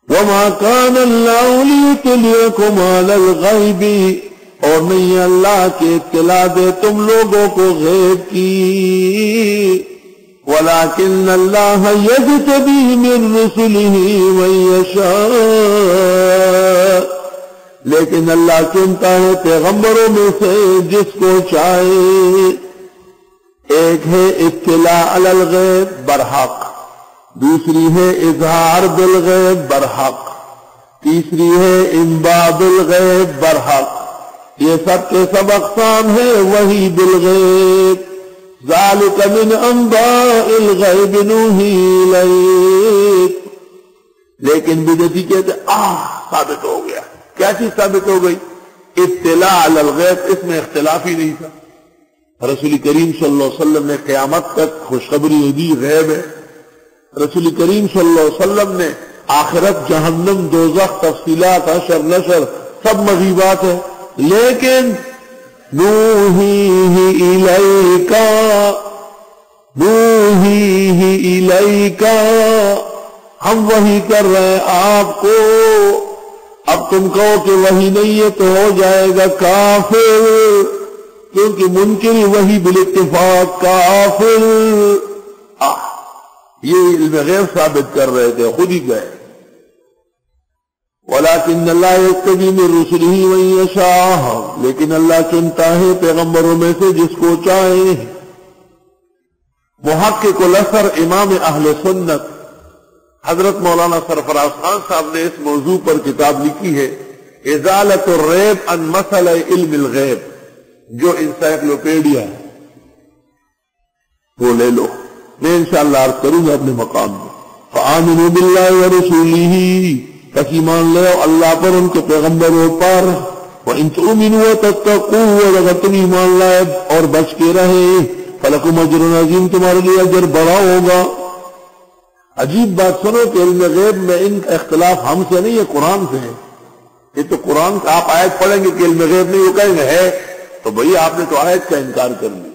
وما كان الله ليطلعكم على الغيب، اور نہیں اللہ کے اطلاع دے تم لوگوں کو غیب کی، ولكن اللہ یجتبی من رسلہ من یشاء، لیکن اللہ چنتا ہے پیغمبروں میں سے جس کو چاہے۔ ایک ہے اطلاع علی الغیب برحق، دوسری ہے اظہار بالغیب برحق، تیسری ہے انباء بالغیب برحق۔ یہ سب کے سب اقسام ہیں وحی بالغیب۔ ذالک من انباء الغیب نوحی الیک، لیکن بدعتی کہتے ثابت ہو گیا۔ کیا چیز ثابت ہو گئی؟ اطلاع علی الغیب، اس میں اختلاف ہی نہیں تھا۔ رسول کریم صلی اللہ علیہ وسلم نے قیامت تک خوشخبری دی غیب ہے۔ رسول کریم صلی اللہ علیہ وسلم نے آخرت، جہنم، دوزخ، تفصیلات، حشر نشر سب مغیبات ہے، لیکن نوحیہ الیکا، نوحیہ الیکا، ہم وحی کر رہے ہیں آپ کو۔ اب تم کہو کہ وحی نہیں ہے تو ہو جائے گا کافر، کیونکہ منکر وحی بالاتفاق کافر۔ یہ علم غیب ثابت کر رہے تھے، خود ہی گئے۔ وَلَكِنَّ اللَّهَ يَجْتَبِي مِن رُّسُلِهِ مَن يَشَاءُ، لیکن اللہ چنتا ہے پیغمبروں میں سے جس کو چاہے۔ محقق الاثر امام اہل سنت حضرت مولانا سرفراز خان صاحب نے اس موضوع پر کتاب لکھی ہے، ازالۃ الریب عن مسئلہ علم الغیب، جو انسائکلوپیڈیا ہے وہ لے لو، میں انشاءاللہ عرض کروں گا اپنے مقام میں۔ فآمنوا باللہ ورسولہ، پس ایمان لے اللہ پر، ان کے پیغمبروں پر۔ وَإِن تُؤْمِنُوا وَتَتَّقُوا، اور اگر تم ایمان لائے اور بچ کے رہے، فَلَكُمْ أَجْرٌ عَظِيمٌ، تمہارے لیے اجر بڑا ہوگا۔ عجیب بات سنو کہ علم غیب میں ان کا اختلاف ہم سے نہیں ہے، قرآن سے ہے۔ یہ تو قرآن کا آپ آیت پڑھیں گے کہ علم غیب نہیں، وہ کہیں گے ہے، تو بھئی آپ نے تو آیت کا انکار کر لیا۔